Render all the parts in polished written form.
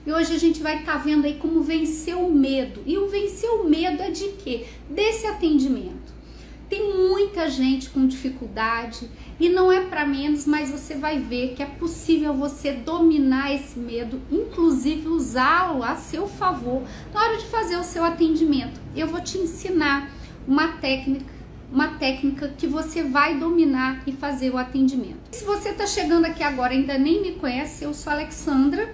E hoje a gente vai estar vendo aí como vencer o medo. E o vencer o medo é de quê? Desse atendimento. Tem muita gente com dificuldade e não é para menos, mas você vai ver que é possível você dominar esse medo, inclusive usá-lo a seu favor na hora de fazer o seu atendimento. Eu vou te ensinar uma técnica que você vai dominar e fazer o atendimento. Se você está chegando aqui agora e ainda nem me conhece, eu sou Alexandra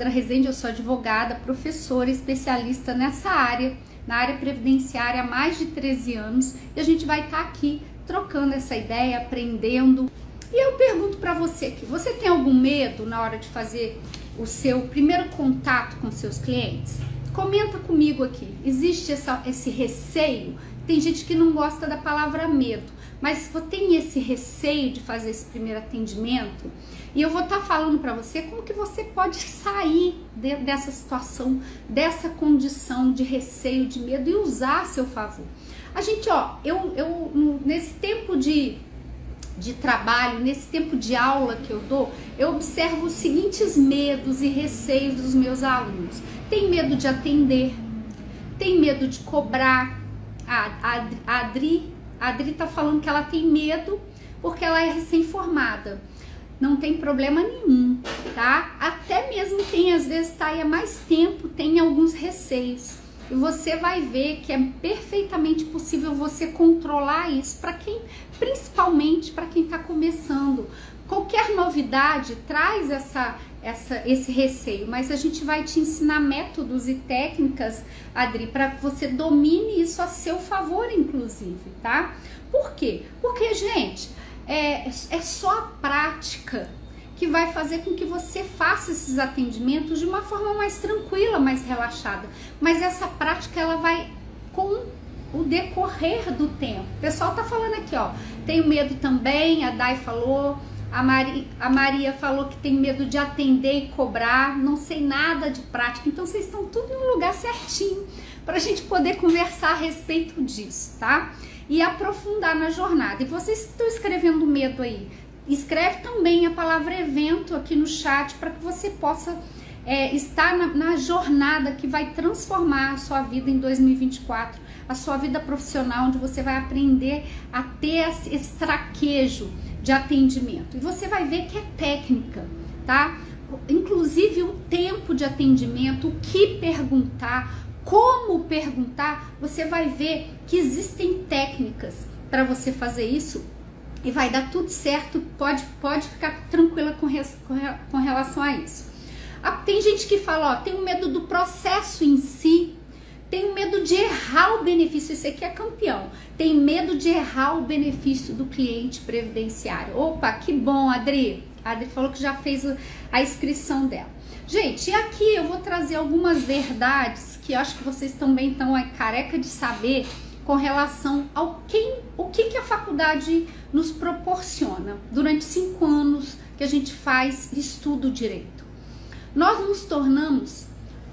Rezende, eu sou advogada, professora, especialista nessa área, na área previdenciária há mais de 13 anos, e a gente vai estar aqui trocando essa ideia, aprendendo. E eu pergunto para você aqui, você tem algum medo na hora de fazer o seu primeiro contato com seus clientes? Comenta comigo aqui, existe esse receio? Tem gente que não gosta da palavra medo, mas você tem esse receio de fazer esse primeiro atendimento? E eu vou estar falando para você como que você pode sair dessa situação, dessa condição de receio, de medo e usar a seu favor. A gente, nesse tempo de trabalho, nesse tempo de aula que eu dou, eu observo os seguintes medos e receios dos meus alunos. Tem medo de atender, tem medo de cobrar. A Adri tá falando que ela tem medo porque ela é recém-formada. Não tem problema nenhum, tá? Até mesmo quem às vezes está aí há mais tempo tem alguns receios. E você vai ver que é perfeitamente possível você controlar isso principalmente para quem está começando. Qualquer novidade traz esse receio, mas a gente vai te ensinar métodos e técnicas, Adri, para que você domine isso a seu favor, inclusive, tá? Por quê? Porque, gente, é só a prática que vai fazer com que você faça esses atendimentos de uma forma mais tranquila, mais relaxada. Mas essa prática, ela vai com o decorrer do tempo. O pessoal tá falando aqui, ó, tenho medo também, a Dai falou, a Maria falou que tem medo de atender e cobrar, não sei nada de prática. Então vocês estão tudo no lugar certinho para a gente poder conversar a respeito disso, tá? E aprofundar na jornada. E vocês que estão escrevendo medo aí, escreve também a palavra evento aqui no chat para que você possa estar na jornada que vai transformar a sua vida em 2024, a sua vida profissional, onde você vai aprender a ter esse traquejo de atendimento. E você vai ver que é técnica, tá? Inclusive o tempo de atendimento, o que perguntar, como perguntar, você vai ver que existem técnicas para você fazer isso e vai dar tudo certo, pode ficar tranquila com relação a isso. Tem gente que fala, ó, tenho medo do processo em si, tenho medo de errar o benefício, esse aqui é campeão, tem medo de errar o benefício do cliente previdenciário. Opa, que bom, Adri. A Adri falou que já fez a inscrição dela. Gente, e aqui eu vou trazer algumas verdades que eu acho que vocês também estão careca de saber com relação ao o que a faculdade nos proporciona durante 5 anos que a gente faz estudo direito. Nós nos tornamos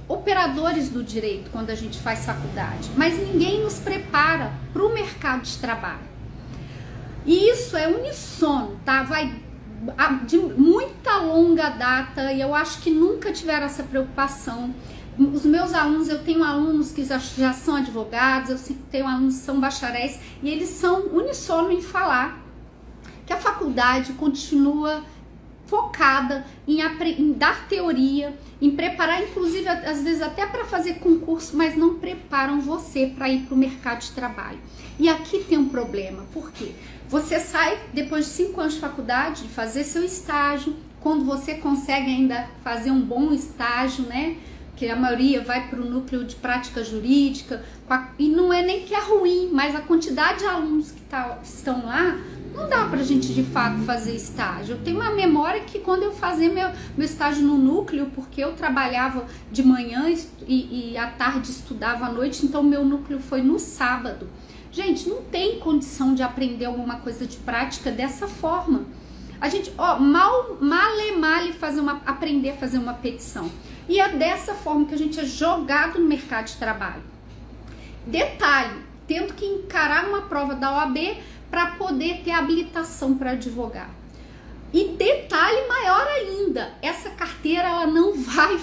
operadores do direito quando a gente faz faculdade, mas ninguém nos prepara para o mercado de trabalho. E isso é unissono, tá? Vai de muita longa data e eu acho que nunca tiveram essa preocupação. Os meus alunos, eu tenho alunos que já são advogados, eu tenho alunos que são bacharéis e eles são unissono em falar que a faculdade continua focada em dar teoria, em preparar, inclusive às vezes até para fazer concurso, mas não preparam você para ir para o mercado de trabalho. E aqui tem um problema, por quê? Você sai depois de 5 anos de faculdade, de fazer seu estágio, quando você consegue ainda fazer um bom estágio, né? Que a maioria vai para o núcleo de prática jurídica, e não é nem que é ruim, mas a quantidade de alunos que estão lá, não dá pra gente de fato fazer estágio. Eu tenho uma memória que quando eu fazia meu estágio no núcleo, porque eu trabalhava de manhã e à tarde estudava à noite, então meu núcleo foi no sábado. Gente, não tem condição de aprender alguma coisa de prática dessa forma. A gente, mal aprender a fazer uma petição. E é dessa forma que a gente é jogado no mercado de trabalho. Detalhe, tendo que encarar uma prova da OAB para poder ter habilitação para advogar. E detalhe maior ainda, essa carteira ela não vai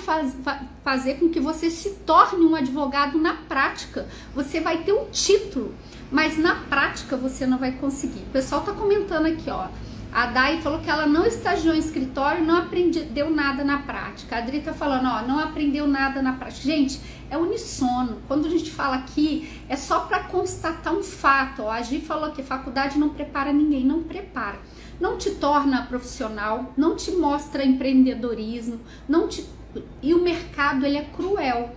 fazer com que você se torne um advogado na prática. Você vai ter um título, mas na prática você não vai conseguir. O pessoal tá comentando aqui, ó. A Dai falou que ela não estagiou em escritório, não aprendeu nada na prática. A Adri tá falando, ó, não aprendeu nada na prática. Gente, é unissono. Quando a gente fala aqui, é só para constatar um fato. Ó, a Gi falou que faculdade não prepara ninguém, não prepara. Não te torna profissional, não te mostra empreendedorismo, e o mercado ele é cruel.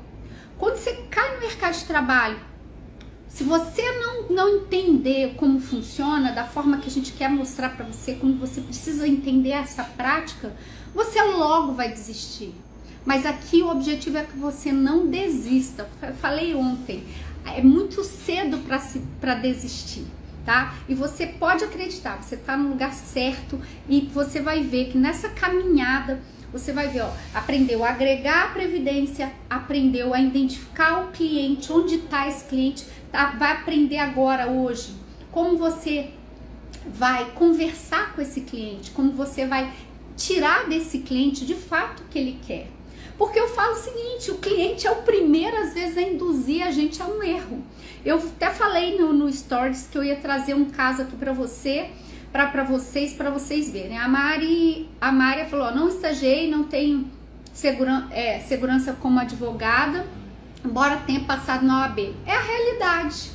Quando você cai no mercado de trabalho, se você não entender como funciona, da forma que a gente quer mostrar para você, como você precisa entender essa prática, você logo vai desistir. Mas aqui o objetivo é que você não desista. Falei ontem, é muito cedo para desistir. Tá? E você pode acreditar, você está no lugar certo e você vai ver que nessa caminhada, você vai ver, ó, aprendeu a agregar a previdência, aprendeu a identificar o cliente, onde está esse cliente, tá? Vai aprender agora, hoje, como você vai conversar com esse cliente, como você vai tirar desse cliente de fato o que ele quer. Porque eu falo o seguinte, o cliente é o primeiro, às vezes, a induzir a gente a um erro. Eu até falei no Stories que eu ia trazer um caso aqui para vocês verem. A Mária falou, ó, não estagiei, não tenho segurança como advogada, embora tenha passado na OAB. É a realidade.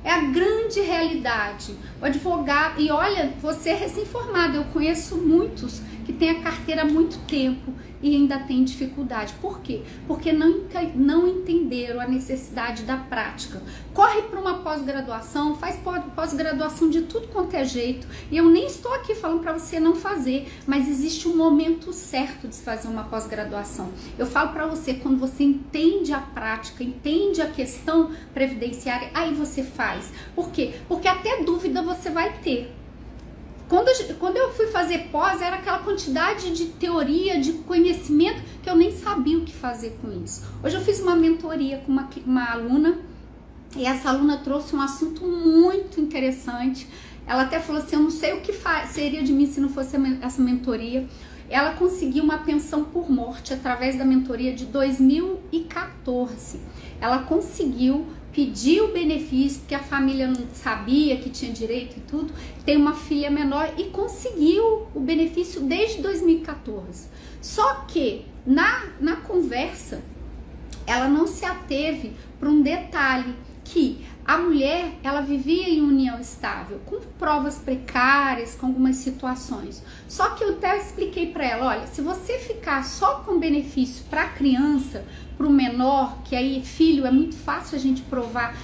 É a grande realidade. O advogado, e olha, você é recém-formado, eu conheço muitos que têm a carteira há muito tempo e ainda tem dificuldade. Por quê? Porque não entenderam a necessidade da prática. Corre para uma pós-graduação, faz pós-graduação de tudo quanto é jeito. E eu nem estou aqui falando para você não fazer, mas existe um momento certo de se fazer uma pós-graduação. Eu falo para você, quando você entende a prática, entende a questão previdenciária, aí você faz. Por quê? Porque até dúvida você vai ter. Quando eu fui fazer pós, era aquela quantidade de teoria, de conhecimento, que eu nem sabia o que fazer com isso. Hoje eu fiz uma mentoria com uma aluna, e essa aluna trouxe um assunto muito interessante. Ela até falou assim, eu não sei o que seria de mim se não fosse essa mentoria. Ela conseguiu uma pensão por morte através da mentoria de 2014. Ela conseguiu pedir o benefício, porque a família não sabia que tinha direito e tudo, tem uma filha menor e conseguiu o benefício desde 2014. Só que na conversa, ela não se ateve para um detalhe, que a mulher, ela vivia em união estável, com provas precárias, com algumas situações. Só que eu até expliquei para ela, olha, se você ficar só com benefício para a criança, para o menor, que aí filho é muito fácil a gente provar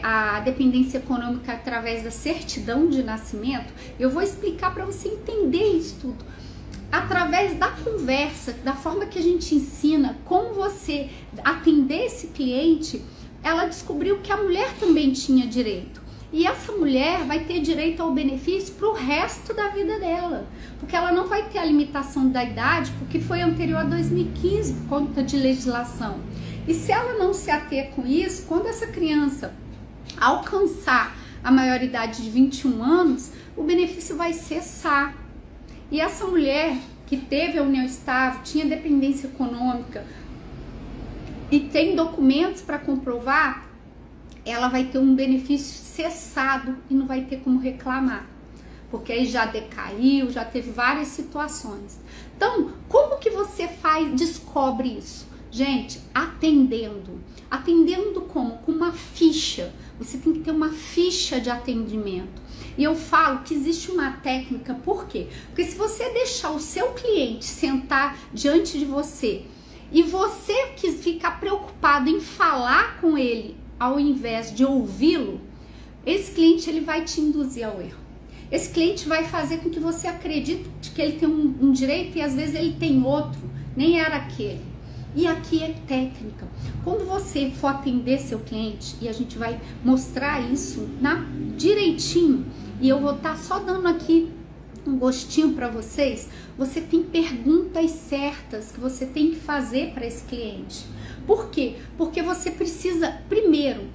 a dependência econômica através da certidão de nascimento, eu vou explicar para você entender isso tudo. Através da conversa, da forma que a gente ensina, como você atender esse cliente, ela descobriu que a mulher também tinha direito. E essa mulher vai ter direito ao benefício para o resto da vida dela. Porque ela não vai ter a limitação da idade, porque foi anterior a 2015, por conta de legislação. E se ela não se ater com isso, quando essa criança alcançar a maioridade de 21 anos, o benefício vai cessar. E essa mulher que teve a união estável, tinha dependência econômica, e tem documentos para comprovar, ela vai ter um benefício cessado e não vai ter como reclamar, porque aí já decaiu, já teve várias situações. Então, como que você descobre isso? Gente, atendendo como? Com uma ficha. Você tem que ter uma ficha de atendimento. E eu falo que existe uma técnica, por quê? Porque se você deixar o seu cliente sentar diante de você e você que ficar preocupado em falar com ele ao invés de ouvi-lo, esse cliente ele vai te induzir ao erro. Esse cliente vai fazer com que você acredite que ele tem um direito e às vezes ele tem outro, nem era aquele. E aqui é técnica. Quando você for atender seu cliente, e a gente vai mostrar isso direitinho, e eu vou estar só dando aqui um gostinho para vocês, você tem perguntas certas que você tem que fazer para esse cliente. Por quê? Porque você precisa, primeiro,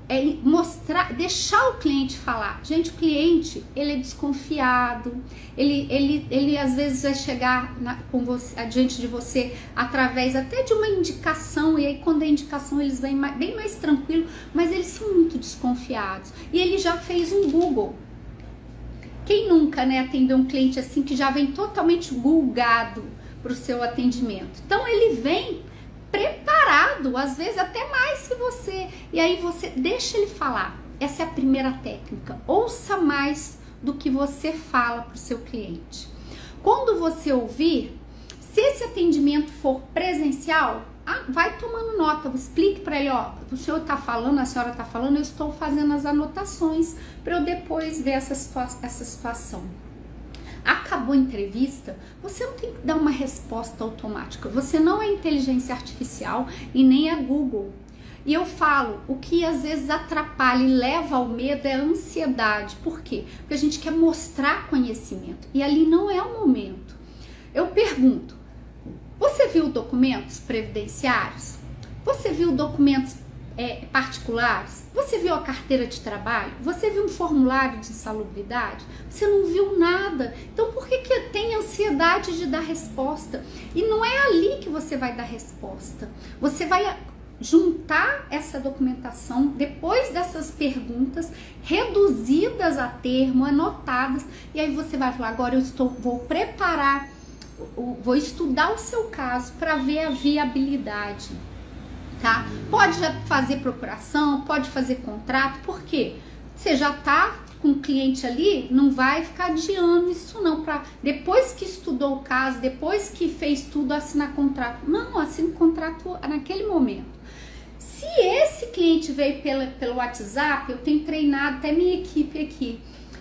é mostrar, deixar o cliente falar. Gente, o cliente, ele é desconfiado, ele às vezes vai chegar com você, diante de você através até de uma indicação, e aí quando é indicação eles vêm bem mais tranquilo, mas eles são muito desconfiados. E ele já fez um Google. Quem nunca, né, atendeu um cliente assim que já vem totalmente googado para o seu atendimento? Então ele vem preparado, às vezes até mais que você, e aí você deixa ele falar. Essa é a primeira técnica. Ouça mais do que você fala para o seu cliente. Quando você ouvir, se esse atendimento for presencial, vai tomando nota, explique para ele, ó, o senhor está falando, a senhora está falando, eu estou fazendo as anotações para eu depois ver essa situação. Acabou a entrevista, você não tem que dar uma resposta automática. Você não é inteligência artificial e nem é Google. E eu falo, o que às vezes atrapalha e leva ao medo é a ansiedade. Por quê? Porque a gente quer mostrar conhecimento e ali não é o momento. Eu pergunto, você viu documentos previdenciários? Você viu documentos particulares? Você viu a carteira de trabalho? Você viu um formulário de insalubridade? Você não viu nada. Então por que tem ansiedade de dar resposta? E não é ali que você vai dar resposta. Você vai juntar essa documentação depois dessas perguntas reduzidas a termo, anotadas, e aí você vai falar, agora vou preparar, vou estudar o seu caso para ver a viabilidade. Tá? Pode já fazer procuração, pode fazer contrato, porque você já tá com o cliente ali, não vai ficar adiando isso não, para depois que estudou o caso, depois que fez tudo, assinar contrato. Não, assina o contrato naquele momento. Se esse cliente veio pelo WhatsApp, eu tenho treinado até minha equipe aqui,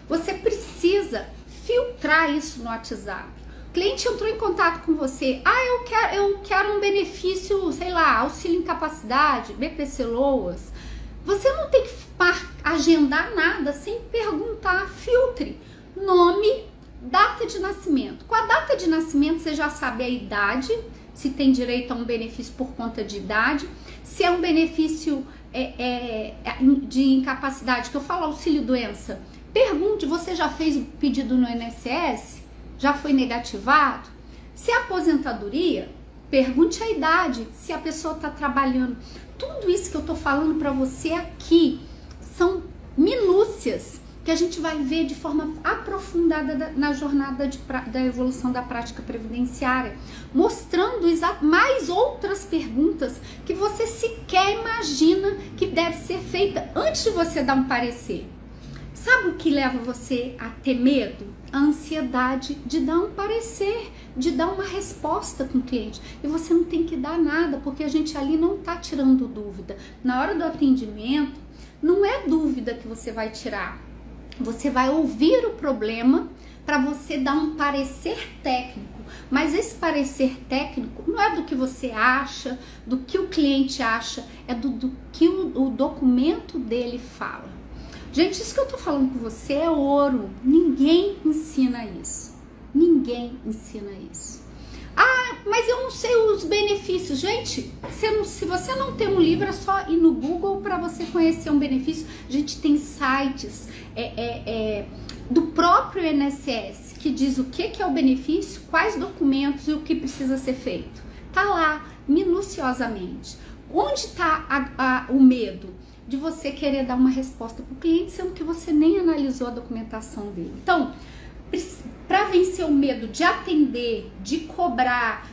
você precisa filtrar isso no WhatsApp. O cliente entrou em contato com você, eu quero um benefício, sei lá, auxílio incapacidade, BPC Loas. Você não tem que agendar nada sem perguntar, filtre nome, data de nascimento. Com a data de nascimento você já sabe a idade, se tem direito a um benefício por conta de idade, se é um benefício de incapacidade, que eu falo auxílio doença. Pergunte, você já fez o pedido no INSS? Já foi negativado? Se é aposentadoria, pergunte a idade, se a pessoa está trabalhando. Tudo isso que eu estou falando para você aqui são minúcias que a gente vai ver de forma aprofundada na jornada da evolução da prática previdenciária, mostrando mais outras perguntas que você sequer imagina que deve ser feita antes de você dar um parecer. Sabe o que leva você a ter medo? A ansiedade de dar um parecer, de dar uma resposta com o cliente. E você não tem que dar nada, porque a gente ali não está tirando dúvida. Na hora do atendimento, não é dúvida que você vai tirar. Você vai ouvir o problema para você dar um parecer técnico. Mas esse parecer técnico não é do que você acha, do que o cliente acha, é do que o documento dele fala. Gente, isso que eu tô falando com você é ouro. Ninguém ensina isso. Ninguém ensina isso. Ah, mas eu não sei os benefícios. Gente, se você não tem um livro, é só ir no Google para você conhecer um benefício. A gente tem sites do próprio INSS que diz o que é o benefício, quais documentos e o que precisa ser feito. Tá lá, minuciosamente. Onde está o medo? De você querer dar uma resposta para o cliente, sendo que você nem analisou a documentação dele. Então, para vencer o medo de atender, de cobrar,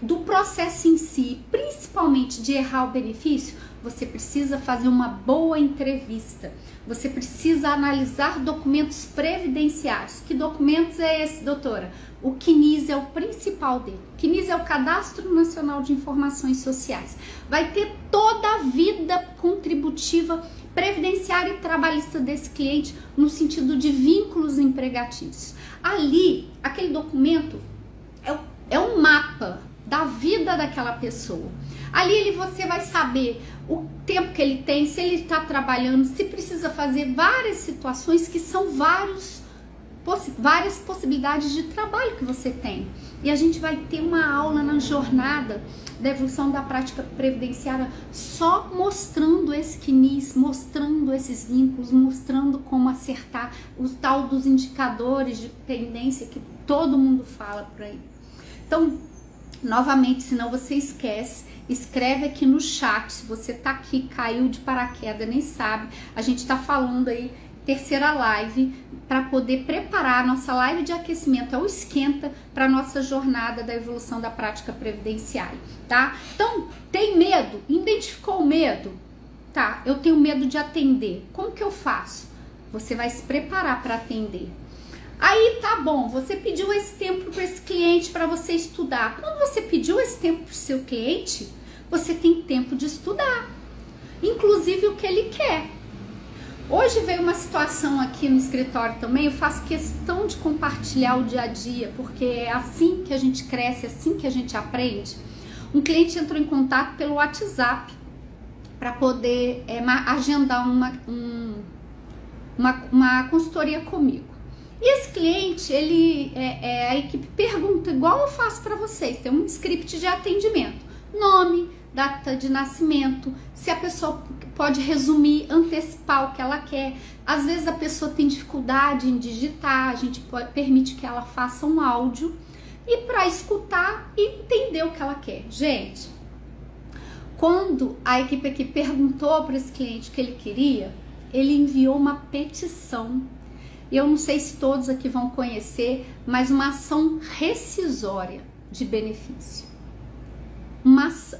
do processo em si, principalmente de errar o benefício, você precisa fazer uma boa entrevista. Você precisa analisar documentos previdenciários. Que documentos é esse, doutora? O CNIS é o principal dele. O CNIS é o Cadastro Nacional de Informações Sociais. Vai ter toda a vida contributiva, previdenciária e trabalhista desse cliente no sentido de vínculos empregatícios. Ali, aquele documento é um mapa da vida daquela pessoa. Ali você vai saber o tempo que ele tem, se ele está trabalhando, se precisa fazer várias situações que são várias possibilidades de trabalho que você tem. E a gente vai ter uma aula na jornada da evolução da prática previdenciária só mostrando esse CNIS, mostrando esses vínculos, mostrando como acertar os tal dos indicadores de tendência que todo mundo fala por aí. Então, novamente, senão você esquece, escreve aqui no chat, se você tá aqui, caiu de paraquedas, nem sabe, a gente tá falando aí, terceira live, para poder preparar a nossa live de aquecimento, é o esquenta para nossa jornada da evolução da prática previdenciária, tá? Então, tem medo? Identificou o medo? Tá, eu tenho medo de atender, como que eu faço? Você vai se preparar para atender. Aí tá bom, você pediu esse tempo para esse cliente para você estudar. Quando você pediu esse tempo para o seu cliente, você tem tempo de estudar, inclusive o que ele quer. Hoje veio uma situação aqui no escritório também, eu faço questão de compartilhar o dia a dia, porque é assim que a gente cresce, é assim que a gente aprende. Um cliente entrou em contato pelo WhatsApp para poder agendar uma consultoria comigo. E esse cliente, a equipe pergunta, igual eu faço para vocês, tem um script de atendimento, nome, data de nascimento, se a pessoa pode resumir, antecipar o que ela quer. Às vezes a pessoa tem dificuldade em digitar, a gente permite que ela faça um áudio e para escutar e entender o que ela quer. Gente, quando a equipe aqui perguntou para esse cliente o que ele queria, ele enviou uma petição. Eu não sei se todos aqui vão conhecer, mas uma ação rescisória de benefício.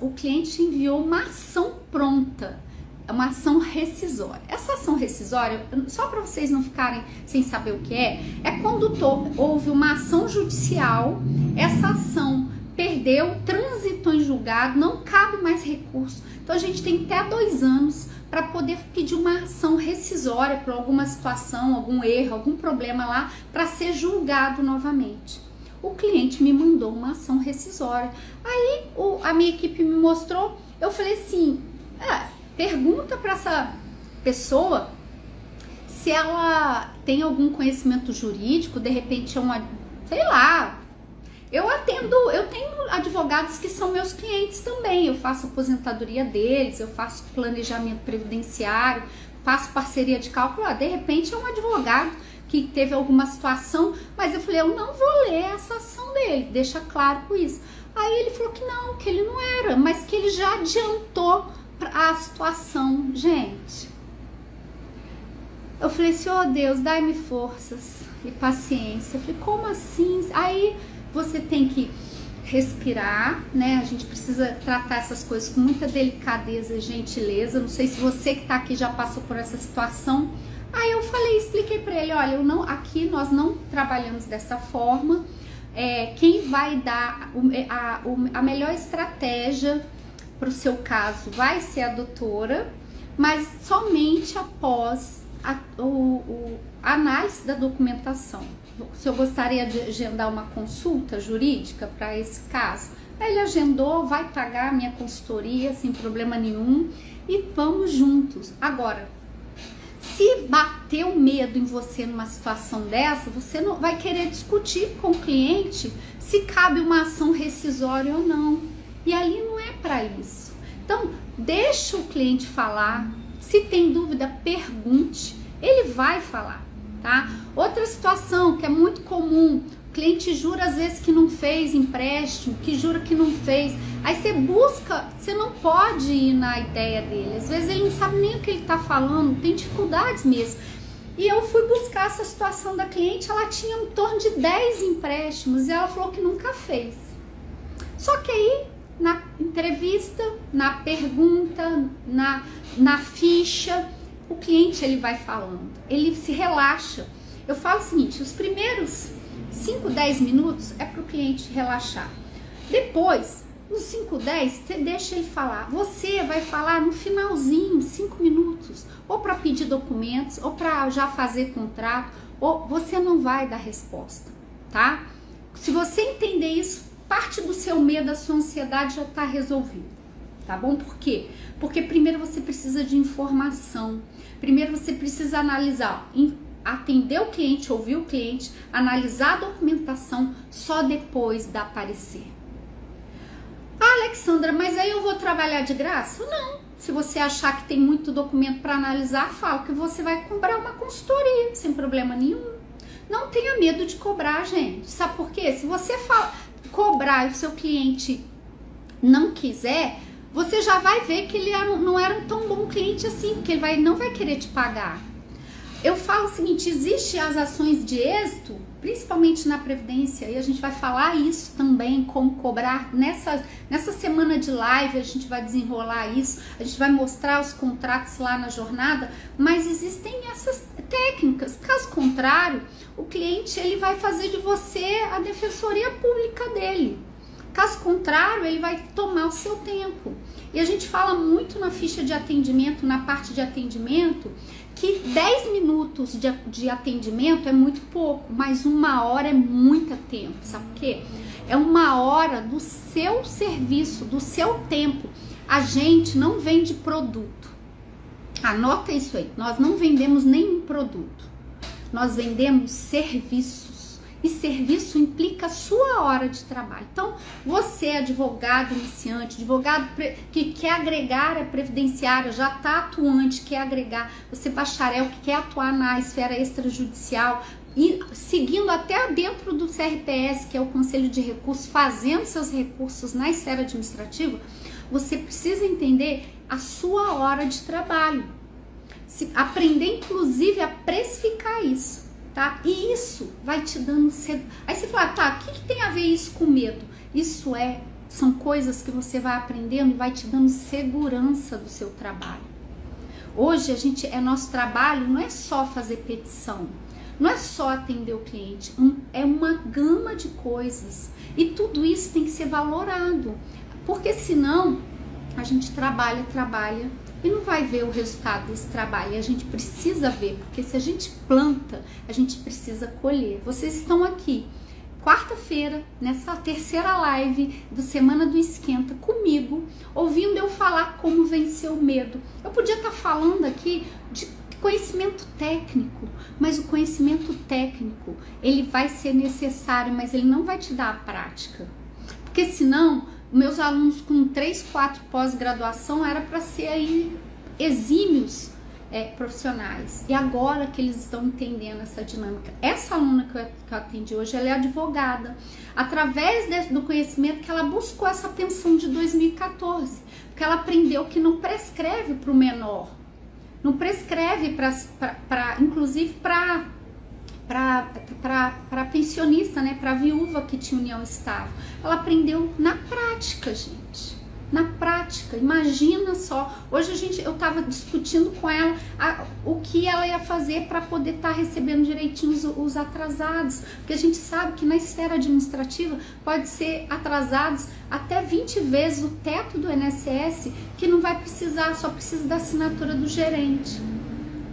O cliente enviou uma ação pronta, uma ação rescisória. Essa ação rescisória, só para vocês não ficarem sem saber o que é quando houve uma ação judicial, essa ação perdeu, transitou em julgado, não cabe mais recurso. Então a gente tem até 2 anos para poder pedir uma ação rescisória por alguma situação, algum erro, algum problema lá, para ser julgado novamente. O cliente me mandou uma ação rescisória. Aí a minha equipe me mostrou, eu falei assim, pergunta para essa pessoa se ela tem algum conhecimento jurídico, de repente é uma, sei lá, eu tenho advogados que são meus clientes também, eu faço aposentadoria deles, eu faço planejamento previdenciário, faço parceria de cálculo, de repente é um advogado que teve alguma situação, mas eu falei, eu não vou ler essa ação dele, deixa claro com isso. Aí ele falou que ele não era, mas que ele já adiantou a situação. Gente, eu falei assim, oh Deus, dai-me forças e paciência. Eu falei, como assim? Aí você tem que respirar, né? A gente precisa tratar essas coisas com muita delicadeza e gentileza. Não sei se você que tá aqui já passou por essa situação. Aí eu expliquei para ele, olha, aqui nós não trabalhamos dessa forma. Quem vai dar a melhor estratégia para o seu caso vai ser a doutora, mas somente após a análise da documentação. Se eu gostaria de agendar uma consulta jurídica para esse caso, aí ele agendou, vai pagar a minha consultoria sem problema nenhum e vamos juntos. Agora, se bater o medo em você numa situação dessa, você não vai querer discutir com o cliente se cabe uma ação rescisória ou não. E ali não é para isso. Então, deixa o cliente falar. Se tem dúvida, pergunte. Ele vai falar, tá? Outra situação que é muito comum, o cliente jura às vezes que não fez empréstimo, que jura que não fez. Aí você busca, você não pode ir na ideia dele. Às vezes ele não sabe nem o que ele tá falando, tem dificuldades mesmo. E eu fui buscar essa situação da cliente, ela tinha em torno de 10 empréstimos e ela falou que nunca fez. Só que aí, na entrevista, na pergunta, na ficha, o cliente ele vai falando, ele se relaxa. Eu falo o seguinte, os primeiros 5, 10 minutos é para o cliente relaxar. Depois, os 5, 10, você deixa ele falar. Você vai falar no finalzinho, 5 minutos, ou para pedir documentos, ou para já fazer contrato, ou você não vai dar resposta, tá? Se você entender isso, parte do seu medo, da sua ansiedade já está resolvido, tá bom? Por quê? Porque primeiro você precisa de informação, primeiro você precisa analisar, atender o cliente, ouvir o cliente, analisar a documentação, só depois dar parecer. Ah, Alexandra, mas aí eu vou trabalhar de graça? Não. Se você achar que tem muito documento para analisar, fala que você vai cobrar uma consultoria, sem problema nenhum. Não tenha medo de cobrar, gente. Sabe por quê? Se você cobrar e o seu cliente não quiser, você já vai ver que ele não era um tão bom cliente assim, porque ele não vai querer te pagar. Eu falo o seguinte, existem as ações de êxito, principalmente na Previdência, e a gente vai falar isso também, como cobrar. Nessa semana de live a gente vai desenrolar isso, a gente vai mostrar os contratos lá na jornada, mas existem essas técnicas. Caso contrário, o cliente ele vai fazer de você a defensoria pública dele. Caso contrário, ele vai tomar o seu tempo. E a gente fala muito na ficha de atendimento, na parte de atendimento, que 10 minutos de atendimento é muito pouco, mas 1 hora é muito tempo, sabe por quê? É 1 hora do seu serviço, do seu tempo. A gente não vende produto. Anota isso aí, nós não vendemos nenhum produto. Nós vendemos serviços. E serviço implica a sua hora de trabalho. Então, você, advogado iniciante, advogado que quer agregar a previdenciária, já está atuante, quer agregar, você bacharel que quer atuar na esfera extrajudicial, e seguindo até dentro do CRPS, que é o Conselho de Recursos, fazendo seus recursos na esfera administrativa, você precisa entender a sua hora de trabalho. Aprender, inclusive, a precificar isso. Tá? E isso vai te dando Aí você fala, tá, o que tem a ver isso com medo? Isso são coisas que você vai aprendendo e vai te dando segurança do seu trabalho. Hoje nosso trabalho não é só fazer petição, não é só atender o cliente, é uma gama de coisas. E tudo isso tem que ser valorado, porque senão a gente trabalha e não vai ver o resultado desse trabalho. E a gente precisa ver, porque se a gente planta, a gente precisa colher. Vocês estão aqui, quarta-feira, nessa terceira live do Semana do Esquenta, comigo, ouvindo eu falar como vencer o medo. Eu podia estar falando aqui de conhecimento técnico, mas o conhecimento técnico, ele vai ser necessário, mas ele não vai te dar a prática. Porque senão, meus alunos com 3, 4 pós-graduação era para ser aí exímios profissionais. E agora que eles estão entendendo essa dinâmica. Essa aluna que eu atendi hoje, ela é advogada. Através do conhecimento que ela buscou essa pensão de 2014. Porque ela aprendeu que não prescreve para o menor. Não prescreve inclusive para pensionista, né, para viúva que tinha união estável. Ela aprendeu na prática, gente. Na prática, imagina só. Hoje eu estava discutindo com ela o que ela ia fazer para poder estar recebendo direitinho os atrasados. Porque a gente sabe que na esfera administrativa pode ser atrasados até 20 vezes o teto do INSS, que não vai precisar, só precisa da assinatura do gerente.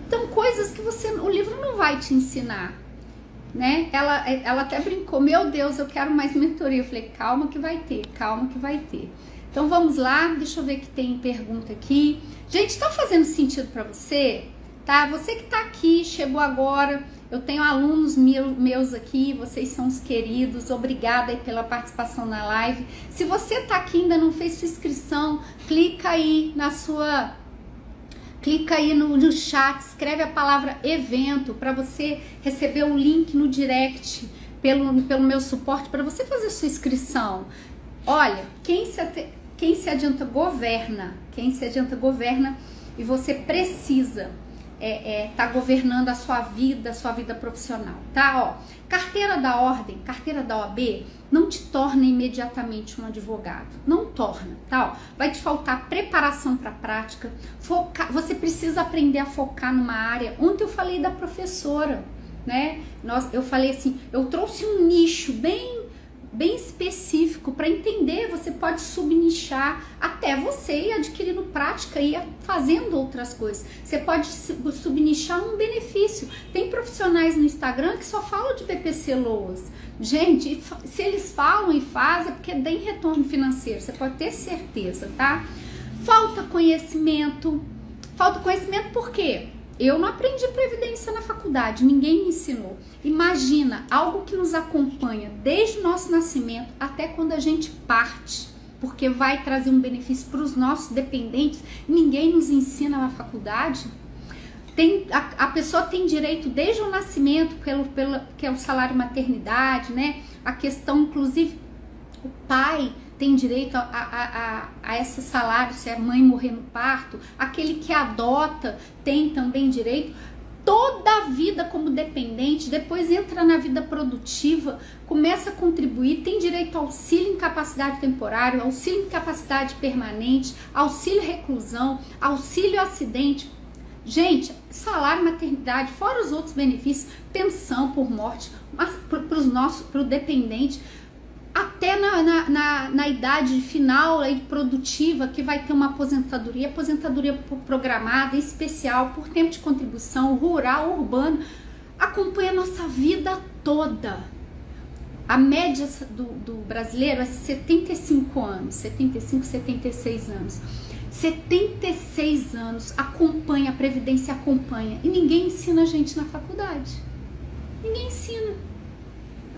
Então, coisas que o livro não vai te ensinar. Né? Ela até brincou, meu Deus, eu quero mais mentoria. Eu falei, calma que vai ter, calma que vai ter. Então vamos lá, deixa eu ver que tem pergunta aqui. Gente, tá fazendo sentido para você? Tá? Você que tá aqui, chegou agora, eu tenho alunos meus aqui, vocês são os queridos, obrigada aí pela participação na live. Se você tá aqui e ainda não fez sua inscrição, clica aí no chat, escreve a palavra evento para você receber o link no direct pelo meu suporte para você fazer sua inscrição. Olha, quem se adianta governa, e você precisa tá governando a sua vida profissional, tá? Ó, carteira da ordem, carteira da OAB não te torna imediatamente um advogado, não torna, tá? Ó, vai te faltar preparação para a prática, você precisa aprender a focar numa área. Ontem eu falei da professora, né? Eu falei assim, eu trouxe um nicho bem específico para entender. Você pode subnichar até você ir adquirindo prática e fazendo outras coisas. Você pode subnichar um benefício. Tem profissionais no Instagram que só falam de BPC Loas. Gente, se eles falam e fazem é porque tem retorno financeiro, você pode ter certeza, tá? Falta conhecimento por quê? Eu não aprendi previdência na faculdade, ninguém me ensinou. Imagina, algo que nos acompanha desde o nosso nascimento até quando a gente parte, porque vai trazer um benefício para os nossos dependentes. Ninguém nos ensina na faculdade. A pessoa tem direito desde o nascimento, que é o salário maternidade, né? A questão, inclusive, o pai tem direito a esse salário se a mãe morrer no parto. Aquele que adota tem também direito. Toda a vida como dependente, depois entra na vida produtiva, começa a contribuir, tem direito ao auxílio incapacidade temporário, auxílio incapacidade permanente, auxílio reclusão, auxílio acidente. Gente, salário maternidade, fora os outros benefícios, pensão por morte, para o dependente, até na idade final aí, produtiva, que vai ter uma aposentadoria programada, especial, por tempo de contribuição, rural, urbano, acompanha a nossa vida toda. A média do brasileiro é 75 anos, 76 anos. 76 anos acompanha, a Previdência acompanha, e ninguém ensina a gente na faculdade. Ninguém ensina.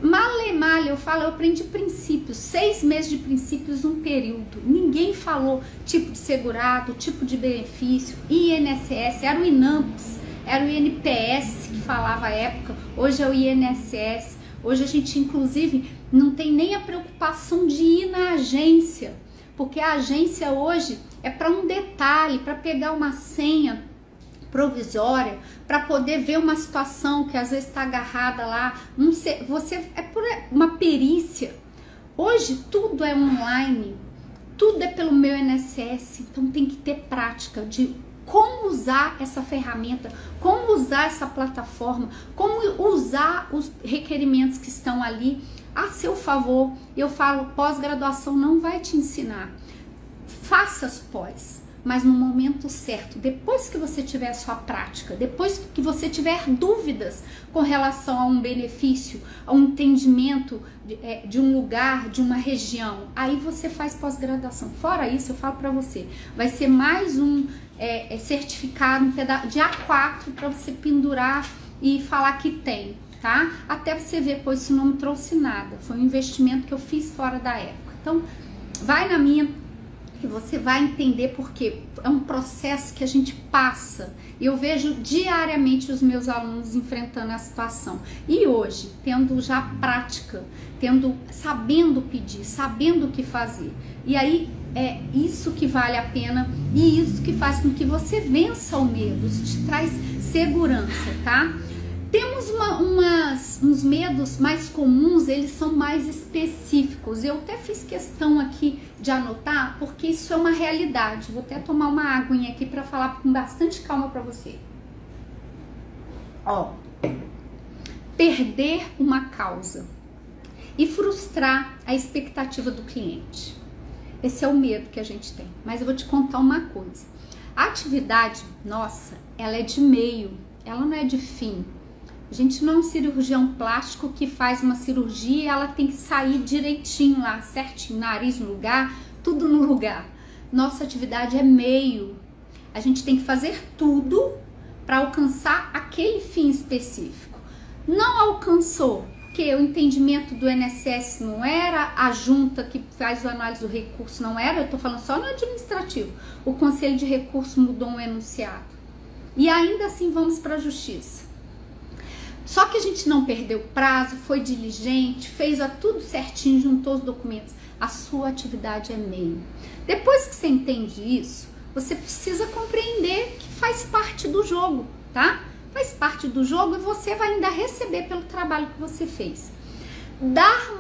Male, eu aprendi princípios, 6 meses de princípios, um período. Ninguém falou tipo de segurado, tipo de benefício, INSS, era o INAMPS, era o INPS que falava à época, hoje é o INSS. Hoje a gente, inclusive, não tem nem a preocupação de ir na agência, porque a agência hoje é para um detalhe, para pegar uma senha provisória, para poder ver uma situação que às vezes está agarrada lá, você é por uma perícia. Hoje tudo é online, tudo é pelo meu INSS, então tem que ter prática de como usar essa ferramenta, como usar essa plataforma, como usar os requerimentos que estão ali a seu favor. Eu falo, pós-graduação não vai te ensinar, faça as pós, mas no momento certo, depois que você tiver a sua prática, depois que você tiver dúvidas com relação a um benefício, a um entendimento de um lugar, de uma região, aí você faz pós-graduação. Fora isso, eu falo para você, vai ser mais um certificado de A4 para você pendurar e falar que tem, tá? Até você ver, pois isso não me trouxe nada, foi um investimento que eu fiz fora da época. Então, vai na minha, que você vai entender, porque é um processo que a gente passa. Eu vejo diariamente os meus alunos enfrentando a situação. E hoje, tendo já prática, sabendo pedir, sabendo o que fazer. E aí é isso que vale a pena e isso que faz com que você vença o medo, isso te traz segurança, tá? Temos uns medos mais comuns, eles são mais específicos. Eu até fiz questão aqui de anotar, porque isso é uma realidade. Vou até tomar uma aguinha aqui para falar com bastante calma para você. Ó, perder uma causa e frustrar a expectativa do cliente. Esse é o medo que a gente tem. Mas eu vou te contar uma coisa. A atividade nossa, ela é de meio, ela não é de fim. A gente não é um cirurgião plástico que faz uma cirurgia e ela tem que sair direitinho lá, certinho, nariz no lugar, tudo no lugar. Nossa atividade é meio. A gente tem que fazer tudo para alcançar aquele fim específico. Não alcançou, porque o entendimento do INSS não era, a junta que faz a análise do recurso não era, eu estou falando só no administrativo. O Conselho de Recurso mudou um enunciado. E ainda assim vamos para a justiça. Só que a gente não perdeu prazo, foi diligente, fez tudo certinho, juntou os documentos. A sua atividade é meio. Depois que você entende isso, você precisa compreender que faz parte do jogo, tá? Faz parte do jogo e você vai ainda receber pelo trabalho que você fez. Dar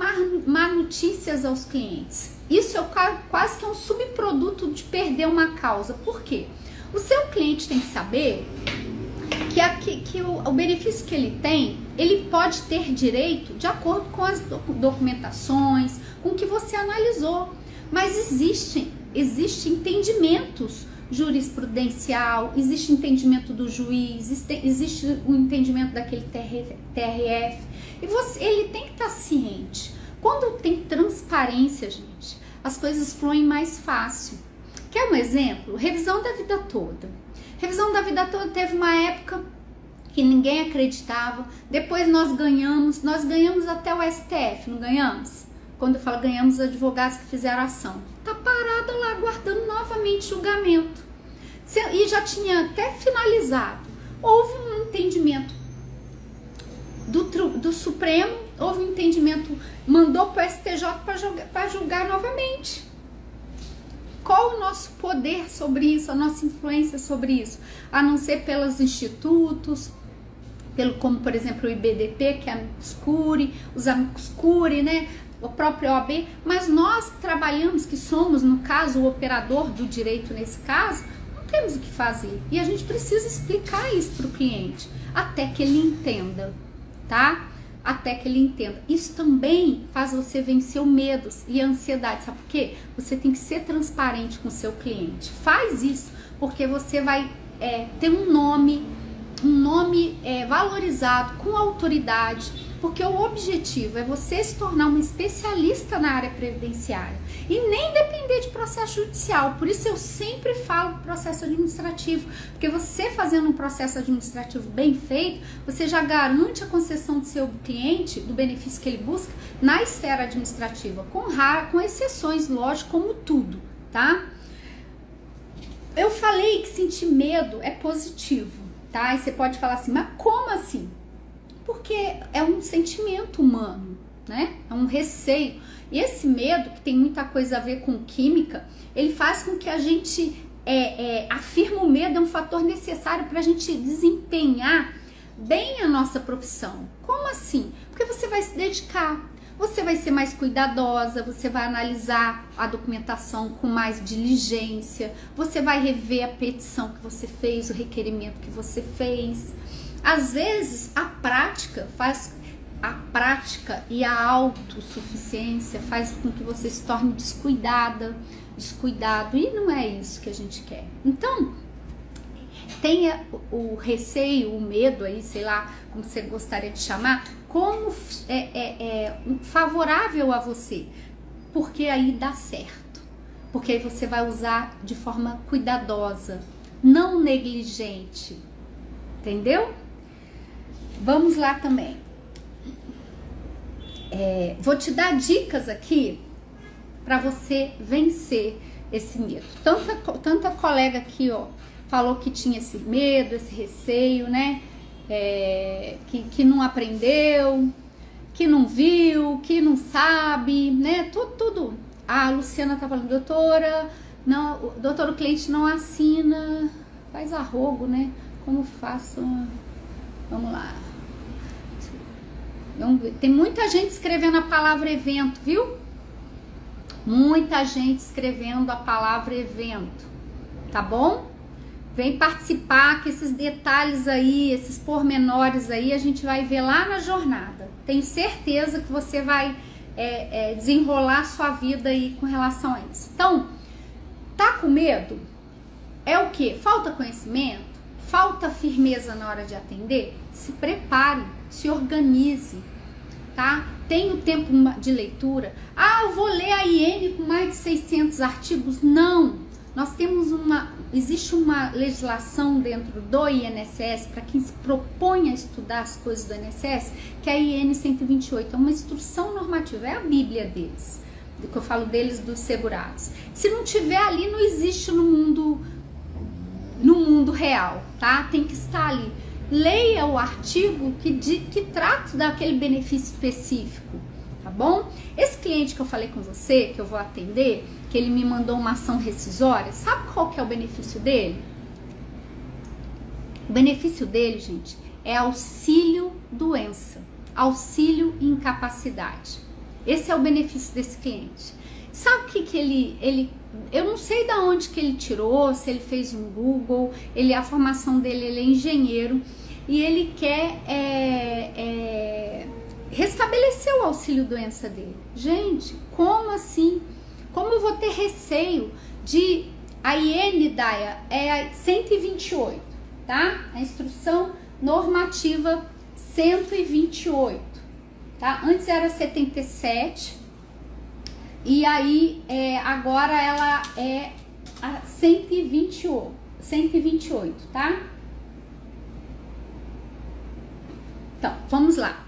má notícias aos clientes. Isso é quase que um subproduto de perder uma causa. Por quê? O seu cliente tem que saber que o benefício que ele tem, ele pode ter direito de acordo com as documentações, com o que você analisou. Mas existem entendimentos jurisprudencial, existe entendimento do juiz, existe o entendimento daquele TRF. E ele tem que estar ciente. Quando tem transparência, gente, as coisas fluem mais fácil. Quer um exemplo? Revisão da vida toda. Revisão da vida toda teve uma época que ninguém acreditava. Depois nós ganhamos até o STF, não ganhamos? Quando eu falo ganhamos, advogados que fizeram ação. tá parada lá, aguardando novamente julgamento. E já tinha até finalizado. Houve um entendimento do Supremo, houve um entendimento, mandou para o STJ para julgar novamente. Qual o nosso poder sobre isso, a nossa influência sobre isso? A não ser pelos institutos, como por exemplo o IBDP, que é Amicus Curiae, os Amicus Curiae, né? O próprio OAB, mas nós trabalhamos, que somos, no caso, o operador do direito nesse caso, não temos o que fazer. E a gente precisa explicar isso para o cliente, até que ele entenda, tá? Até que ele entenda. Isso também faz você vencer o medo e a ansiedade, sabe por quê? Você tem que ser transparente com o seu cliente. Faz isso, porque você vai ter um nome valorizado, com autoridade, porque o objetivo é você se tornar um especialista na área previdenciária e nem depender de processo judicial. Por isso eu sempre falo processo administrativo, porque você fazendo um processo administrativo bem feito, você já garante a concessão do seu cliente, do benefício que ele busca, na esfera administrativa, com exceções, lógico, como tudo, tá? Eu falei que sentir medo é positivo, tá? E você pode falar assim, mas como assim? Porque é um sentimento humano, né? É um receio. E esse medo, que tem muita coisa a ver com química, ele faz com que a gente afirma o medo é um fator necessário para a gente desempenhar bem a nossa profissão. Como assim? Porque você vai se dedicar, você vai ser mais cuidadosa, você vai analisar a documentação com mais diligência, você vai rever a petição que você fez, o requerimento que você fez. Às vezes a prática e a autossuficiência faz com que você se torne descuidado, e não é isso que a gente quer. Então, tenha o receio, o medo aí, sei lá, como você gostaria de chamar, como favorável a você, porque aí dá certo, porque aí você vai usar de forma cuidadosa, não negligente, entendeu? Vamos lá também. Vou te dar dicas aqui para você vencer esse medo. Tanta colega aqui, ó, falou que tinha esse medo, esse receio, né? Que não aprendeu, que não viu, que não sabe, né? Tudo. A Luciana tá falando, doutora, o cliente não assina, faz arrogo, né? Como faço? Vamos lá. Tem muita gente escrevendo a palavra evento, viu? Muita gente escrevendo a palavra evento, tá bom? Vem participar, que esses detalhes aí, esses pormenores aí, a gente vai ver lá na jornada. Tenho certeza que você vai desenrolar a sua vida aí com relação a isso. Então, tá com medo? É o quê? Falta conhecimento? Falta firmeza na hora de atender? Se prepare, se organize, tá? Tem o tempo de leitura. Eu vou ler a IN com mais de 600 artigos? Não! Nós temos existe uma legislação dentro do INSS, para quem se propõe a estudar as coisas do INSS, que é a IN 128, é uma instrução normativa, é a bíblia deles, do que eu falo deles, dos segurados. Se não tiver ali, não existe no mundo real, tá? Tem que estar ali. Leia o artigo que trata daquele benefício específico, tá bom? Esse cliente que eu falei com você, que eu vou atender, que ele me mandou uma ação rescisória, sabe qual que é o benefício dele? O benefício dele, gente, é auxílio doença, auxílio incapacidade. Esse é o benefício desse cliente. Sabe o que ele eu não sei de onde que ele tirou, se ele fez um Google, a formação dele, ele é engenheiro, e ele quer restabelecer o auxílio doença dele. Gente, como assim? Como eu vou ter receio de... A IN DAIA é a 128, tá? A instrução normativa 128, tá? Antes era 77, e aí agora ela é a 128, tá? Então, vamos lá.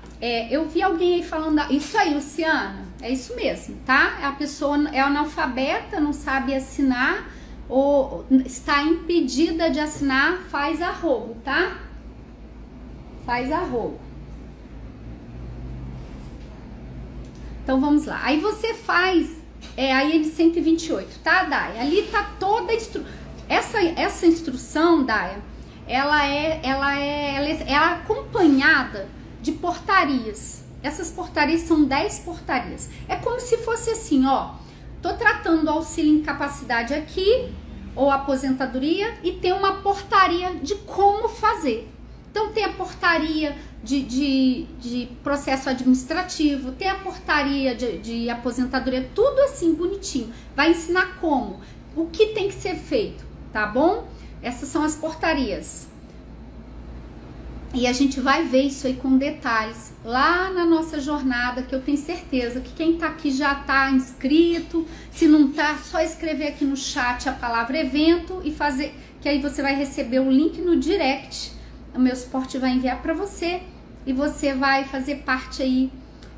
Eu vi alguém aí falando... Isso aí, Luciana. É isso mesmo, tá? A pessoa é analfabeta, não sabe assinar ou está impedida de assinar, faz arrobo, tá? Faz arrobo. Então vamos lá. Aí você faz aí é de 128, tá, Daia? Ali tá toda essa instrução, Daia, ela é acompanhada de portarias. Essas portarias são 10 portarias. É como se fosse assim, ó. Tô tratando o auxílio incapacidade aqui, ou aposentadoria, e tem uma portaria de como fazer. Então tem a portaria de processo administrativo, tem a portaria de aposentadoria, tudo assim bonitinho. Vai ensinar como, o que tem que ser feito, tá bom? Essas são as portarias. E a gente vai ver isso aí com detalhes lá na nossa jornada, que eu tenho certeza que quem tá aqui já tá inscrito. Se não tá, só escrever aqui no chat a palavra evento e fazer, que aí você vai receber o link no direct. O meu suporte vai enviar para você e você vai fazer parte aí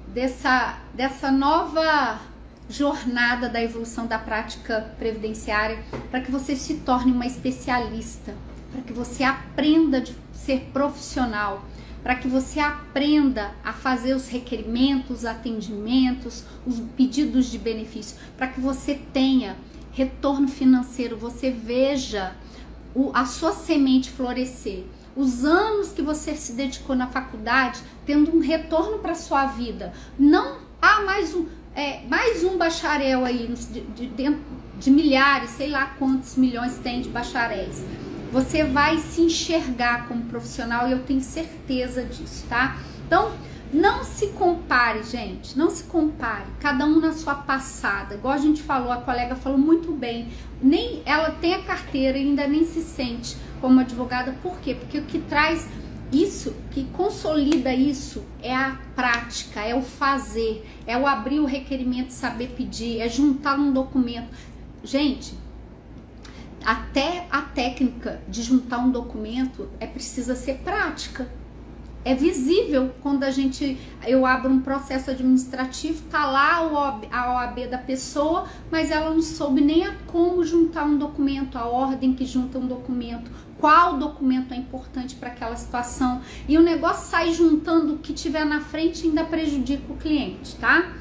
dessa nova jornada da evolução da prática previdenciária, para que você se torne uma especialista, para que você aprenda de ser profissional, para que você aprenda a fazer os requerimentos, os atendimentos, os pedidos de benefício, para que você tenha retorno financeiro, você veja a sua semente florescer, os anos que você se dedicou na faculdade tendo um retorno para sua vida, não mais um bacharel aí de milhares, sei lá quantos milhões tem de bacharéis. Você vai se enxergar como profissional e eu tenho certeza disso, tá? Então, não se compare, gente, não se compare, cada um na sua passada. Igual a gente falou, a colega falou muito bem, nem ela tem a carteira e ainda nem se sente como advogada. Por quê? Porque o que traz isso, que consolida isso, é a prática, é o fazer, é o abrir o requerimento, saber pedir, é juntar um documento. Gente, até a técnica de juntar um documento precisa ser prática. É visível quando eu abro um processo administrativo, tá lá a OAB da pessoa, mas ela não soube nem a como juntar um documento, a ordem que junta um documento, qual documento é importante para aquela situação, e o negócio sai juntando o que tiver na frente e ainda prejudica o cliente, tá?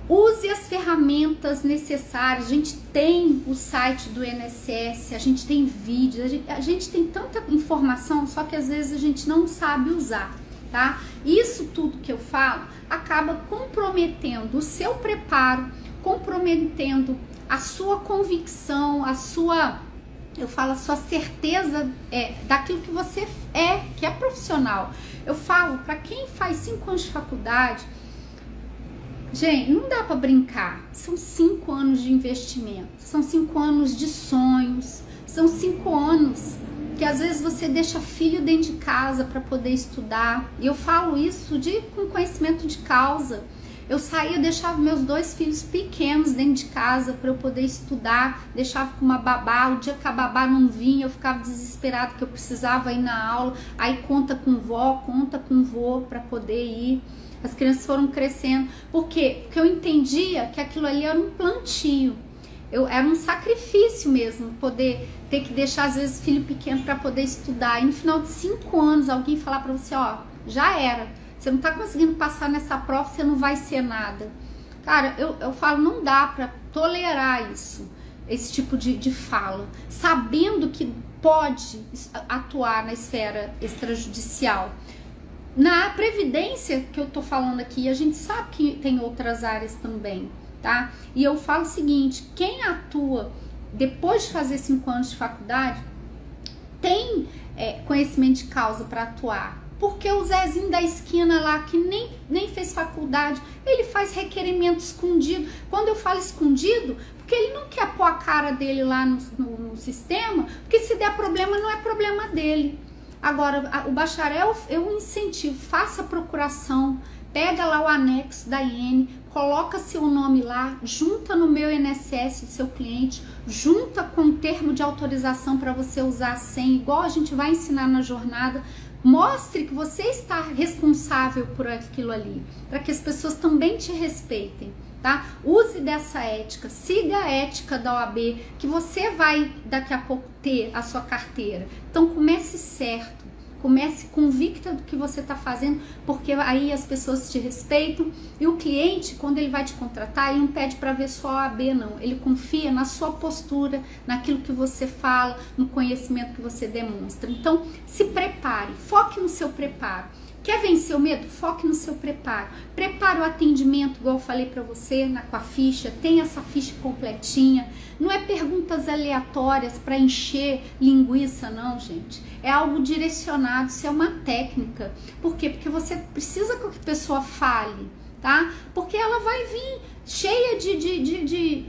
Use as ferramentas necessárias. A gente tem o site do INSS, a gente tem vídeos, a gente tem tanta informação, só que às vezes a gente não sabe usar, tá? Isso tudo que eu falo acaba comprometendo o seu preparo, comprometendo a sua convicção, a sua certeza daquilo que você que é profissional. Eu falo, para quem faz 5 anos de faculdade, gente, não dá para brincar. São 5 anos de investimento, são 5 anos de sonhos, são 5 anos que às vezes você deixa filho dentro de casa para poder estudar. E eu falo isso com conhecimento de causa. Eu saía, deixava meus 2 filhos pequenos dentro de casa para eu poder estudar, deixava com uma babá. O dia que a babá não vinha, eu ficava desesperada que eu precisava ir na aula. Aí conta com vó, conta com vô para poder ir. As crianças foram crescendo. Por quê? Porque eu entendia que aquilo ali era um plantio. Era um sacrifício mesmo, poder ter que deixar às vezes filho pequeno para poder estudar. E no final de 5 anos alguém falar para você, ó, já era. Você não tá conseguindo passar nessa prova, você não vai ser nada. Cara, eu falo, não dá para tolerar isso, esse tipo de fala, sabendo que pode atuar na esfera extrajudicial. Na previdência que eu tô falando aqui, a gente sabe que tem outras áreas também, tá? E eu falo o seguinte, quem atua depois de fazer 5 anos de faculdade, tem conhecimento de causa para atuar. Porque o Zezinho da esquina lá, que nem fez faculdade, ele faz requerimento escondido. Quando eu falo escondido, porque ele não quer pôr a cara dele lá no sistema, porque se der problema, não é problema dele. Agora, o bacharel, eu incentivo, faça a procuração, pega lá o anexo da IN, coloca seu nome lá, junta no meu INSS do seu cliente, junta com o termo de autorização para você usar a senha, igual a gente vai ensinar na jornada. Mostre que você está responsável por aquilo ali, para que as pessoas também te respeitem, tá? Use dessa ética, siga a ética da OAB, que você vai daqui a pouco ter a sua carteira. Então comece certo, comece convicta do que você está fazendo, porque aí as pessoas te respeitam e o cliente, quando ele vai te contratar, ele não pede para ver sua OAB, não. Ele confia na sua postura, naquilo que você fala, no conhecimento que você demonstra. Então, se prepare, foque no seu preparo. Quer vencer o medo? Foque no seu preparo. Prepare o atendimento, igual eu falei para você, com a ficha. Tenha essa ficha completinha. Não é perguntas aleatórias para encher linguiça, não, gente. É algo direcionado, isso é uma técnica. Por quê? Porque você precisa que a pessoa fale, tá? Porque ela vai vir cheia de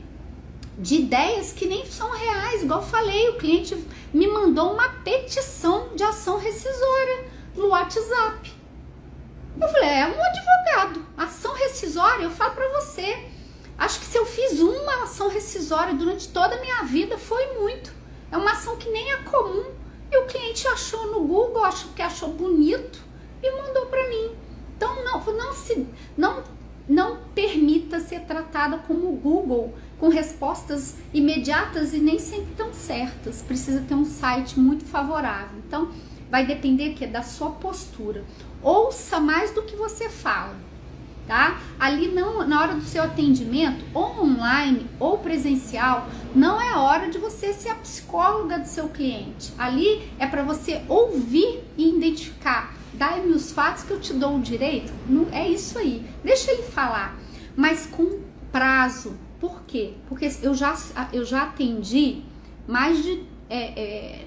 ideias que nem são reais. Igual eu falei, o cliente me mandou uma petição de ação rescisória no WhatsApp. Eu falei, é um advogado, ação rescisória, eu falo pra você, acho que se eu fiz uma ação rescisória durante toda a minha vida, foi muito. É uma ação que nem é comum. E o cliente achou no Google, achou bonito e mandou pra mim. Então não permita ser tratada como o Google, com respostas imediatas e nem sempre tão certas. Precisa ter um site muito favorável. Então, vai depender da sua postura. Ouça mais do que você fala, tá? Ali não, na hora do seu atendimento, ou online ou presencial, não é hora de você ser a psicóloga do seu cliente. Ali é para você ouvir e identificar. Dai-me os fatos que eu te dou o direito. Não, é isso aí. Deixa ele falar, mas com prazo. Por quê? Porque eu já atendi mais de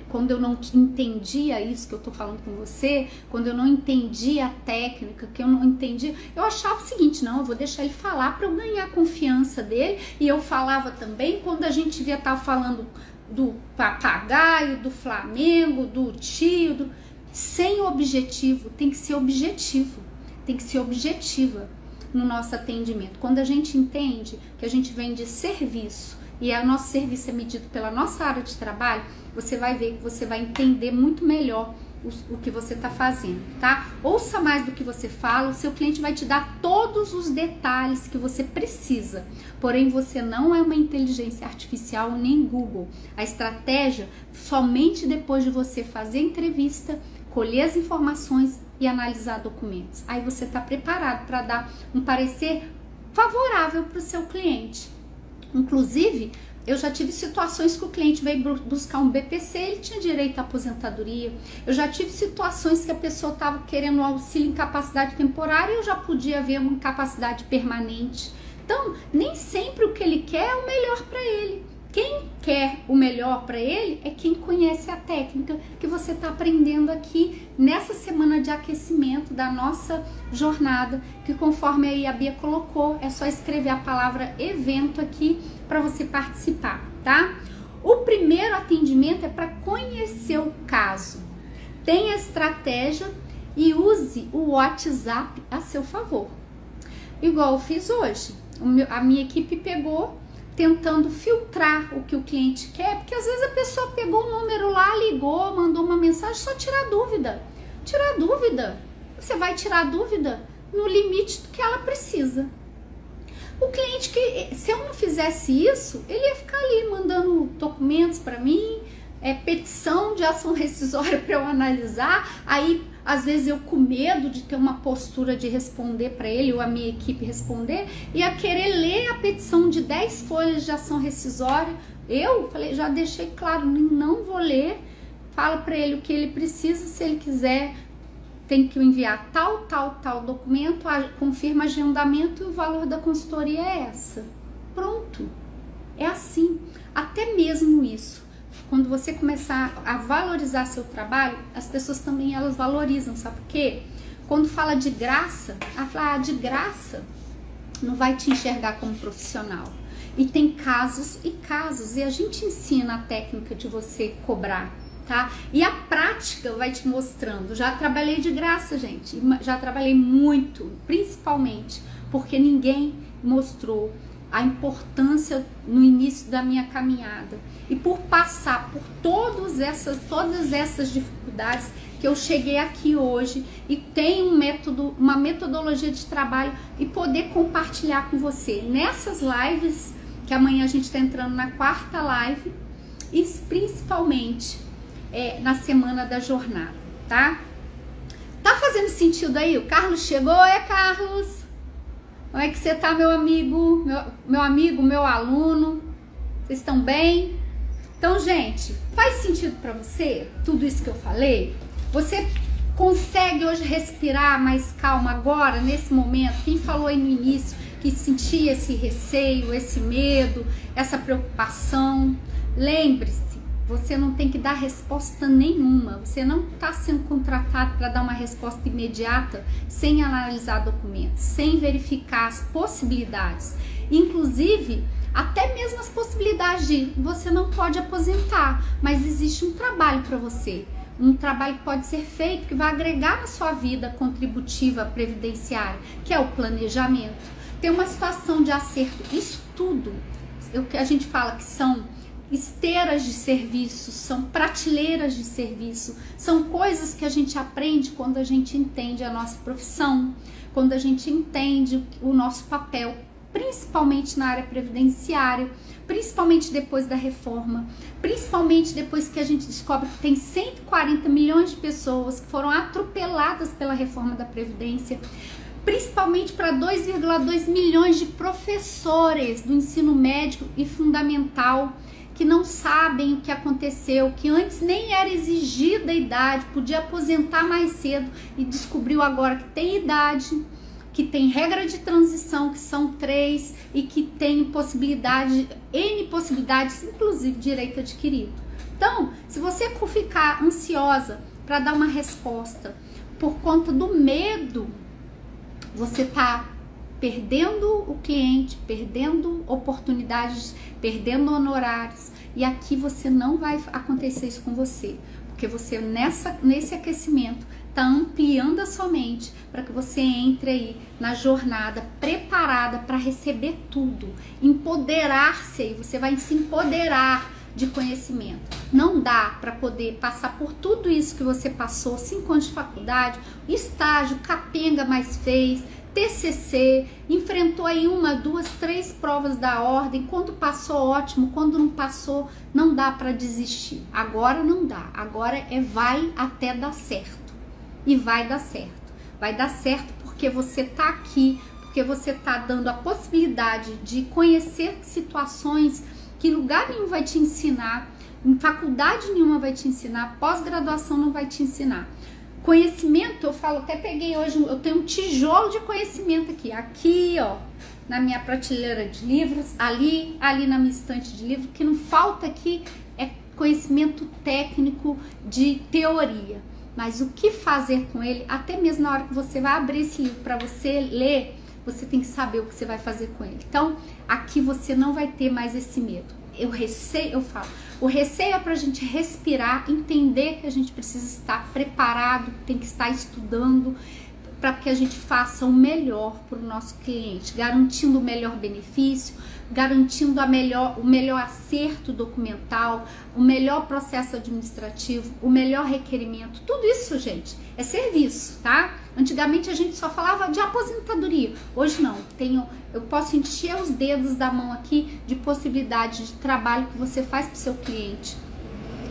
quando eu não entendia isso que eu tô falando com você, quando eu não entendia a técnica, que eu não entendia, eu achava o seguinte, não, eu vou deixar ele falar para eu ganhar a confiança dele. E eu falava também quando a gente devia estar falando do papagaio, do Flamengo, do tio, sem objetivo. Tem que ser objetivo, tem que ser objetiva no nosso atendimento. Quando a gente entende que a gente vende serviço e o nosso serviço é medido pela nossa área de trabalho, você vai ver que você vai entender muito melhor o que você está fazendo, tá? Ouça mais do que você fala, o seu cliente vai te dar todos os detalhes que você precisa, porém você não é uma inteligência artificial nem Google. A estratégia, somente depois de você fazer a entrevista, colher as informações e analisar documentos. Aí você está preparado para dar um parecer favorável para o seu cliente. Inclusive, eu já tive situações que o cliente veio buscar um BPC, ele tinha direito à aposentadoria. Eu já tive situações que a pessoa estava querendo um auxílio em incapacidade temporária e eu já podia ver uma incapacidade permanente. Então, nem sempre o que ele quer é o melhor para ele. Quem quer o melhor para ele é quem conhece a técnica que você está aprendendo aqui nessa semana de aquecimento da nossa jornada, que conforme aí a Bia colocou, é só escrever a palavra evento aqui para você participar, tá? O primeiro atendimento é para conhecer o caso. Tenha estratégia e use o WhatsApp a seu favor. Igual eu fiz hoje. A minha equipe pegou tentando filtrar o que o cliente quer, porque às vezes a pessoa pegou o número lá, ligou, mandou uma mensagem, só tirar dúvida. Tirar dúvida. Você vai tirar dúvida no limite do que ela precisa. O cliente que, se eu não fizesse isso, ele ia ficar ali mandando documentos para mim, petição de ação rescisória para eu analisar, aí às vezes eu com medo de ter uma postura de responder para ele ou a minha equipe responder, ia querer ler a petição de 10 folhas de ação rescisória. Eu falei, já deixei claro, não vou ler, fala para ele o que ele precisa, se ele quiser tem que enviar tal documento, confirma agendamento e o valor da consultoria é essa. Pronto, é assim, até mesmo isso. Quando você começar a valorizar seu trabalho, as pessoas também elas valorizam, sabe por quê? Quando fala de graça, ela fala, de graça, não vai te enxergar como profissional. E tem casos e casos, e a gente ensina a técnica de você cobrar, tá? E a prática vai te mostrando. Já trabalhei de graça, gente, já trabalhei muito, principalmente porque ninguém mostrou a importância no início da minha caminhada. E por passar por todas essas dificuldades, dificuldades que eu cheguei aqui hoje e tenho uma metodologia de trabalho e poder compartilhar com você nessas lives, que amanhã a gente está entrando na 4ª live, e principalmente na semana da jornada, tá? Tá fazendo sentido aí? O Carlos chegou, Carlos? Como é que você tá, meu amigo? Meu amigo, meu aluno? Vocês estão bem? Então, gente, faz sentido para você tudo isso que eu falei? Você consegue hoje respirar mais calma agora, nesse momento? Quem falou aí no início que sentia esse receio, esse medo, essa preocupação? Lembre-se, você não tem que dar resposta nenhuma. Você não está sendo contratado para dar uma resposta imediata sem analisar documentos, sem verificar as possibilidades. Inclusive, até mesmo as possibilidades de você não pode aposentar, mas existe um trabalho para você. Um trabalho que pode ser feito, que vai agregar na sua vida contributiva previdenciária, que é o planejamento. Tem uma situação de acerto. Isso tudo, o que a gente fala que são esteiras de serviço, são prateleiras de serviço, são coisas que a gente aprende quando a gente entende a nossa profissão, quando a gente entende o nosso papel, principalmente na área previdenciária, principalmente depois da reforma, principalmente depois que a gente descobre que tem 140 milhões de pessoas que foram atropeladas pela reforma da Previdência, principalmente para 2,2 milhões de professores do ensino médio e fundamental que não sabem o que aconteceu, que antes nem era exigida a idade, podia aposentar mais cedo e descobriu agora que tem idade, que tem regra de transição, que são 3 e que tem N possibilidades, inclusive direito adquirido. Então, se você ficar ansiosa para dar uma resposta por conta do medo, você está perdendo o cliente, perdendo oportunidades, perdendo honorários, e aqui você não vai acontecer isso com você, porque você nesse aquecimento está ampliando a sua mente para que você entre aí na jornada preparada para receber tudo, empoderar-se aí, você vai se empoderar de conhecimento. Não dá para poder passar por tudo isso que você passou, 5 anos de faculdade, estágio, capenga mais fez, TCC, enfrentou aí 1, 2, 3 provas da ordem, quando passou ótimo, quando não passou, não dá para desistir. Agora não dá, agora vai até dar certo. E vai dar certo. Vai dar certo porque você tá aqui, porque você tá dando a possibilidade de conhecer situações que lugar nenhum vai te ensinar, em faculdade nenhuma vai te ensinar, pós-graduação não vai te ensinar. Conhecimento, eu falo, até peguei hoje, eu tenho um tijolo de conhecimento aqui ó, na minha prateleira de livros, ali na minha estante de livros, que não falta aqui é conhecimento técnico de teoria. Mas o que fazer com ele, até mesmo na hora que você vai abrir esse livro para você ler, você tem que saber o que você vai fazer com ele. Então, aqui você não vai ter mais esse medo. O receio é para a gente respirar, entender que a gente precisa estar preparado, tem que estar estudando, para que a gente faça o melhor para o nosso cliente, garantindo o melhor benefício, garantindo o melhor acerto documental, o melhor processo administrativo, o melhor requerimento. Tudo isso, gente, é serviço, tá? Antigamente a gente só falava de aposentadoria. Hoje não, eu posso encher os dedos da mão aqui de possibilidade de trabalho que você faz para o seu cliente.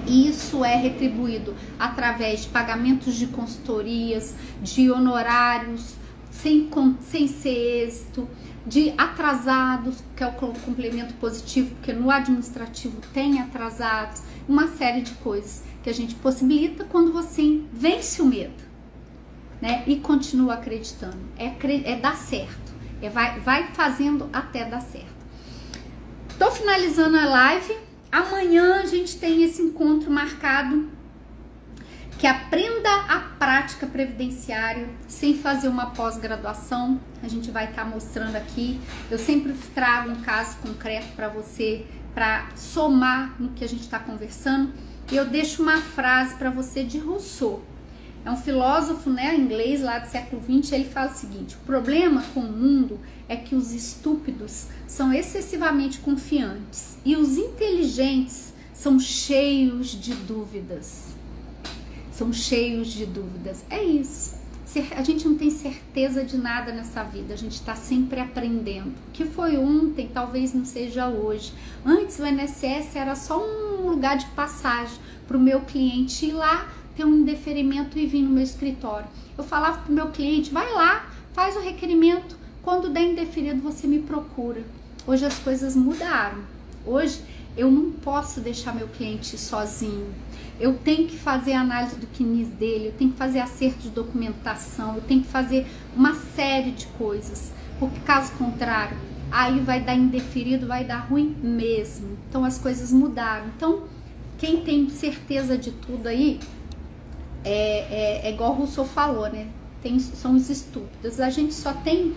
E isso é retribuído através de pagamentos de consultorias, de honorários sem ser êxito, de atrasados, que é o complemento positivo, porque no administrativo tem atrasados, uma série de coisas que a gente possibilita quando você vence o medo, né? E continua acreditando. É dar certo, vai fazendo até dar certo. Tô finalizando a live. Amanhã a gente tem esse encontro marcado, que aprenda a prática previdenciária sem fazer uma pós-graduação. A gente vai estar mostrando aqui. Eu sempre trago um caso concreto para você, para somar no que a gente está conversando. E eu deixo uma frase para você de Rousseau. É um filósofo, né, inglês lá do século XX. Ele fala o seguinte: o problema com o mundo é que os estúpidos são excessivamente confiantes e os inteligentes são cheios de dúvidas. são cheios de dúvidas. É isso. A gente não tem certeza de nada nessa vida, a gente está sempre aprendendo. O que foi ontem, talvez não seja hoje. Antes o INSS era só um lugar de passagem para o meu cliente ir lá, ter um indeferimento e vir no meu escritório. Eu falava para o meu cliente, vai lá, faz o requerimento, quando der indeferido você me procura. Hoje as coisas mudaram. Hoje eu não posso deixar meu cliente sozinho. Eu tenho que fazer análise do CNIS dele, eu tenho que fazer acerto de documentação, eu tenho que fazer uma série de coisas, porque caso contrário, aí vai dar indeferido, vai dar ruim mesmo. Então as coisas mudaram. Então quem tem certeza de tudo aí, é igual o Rousseau falou, né? São os estúpidos. A gente só tem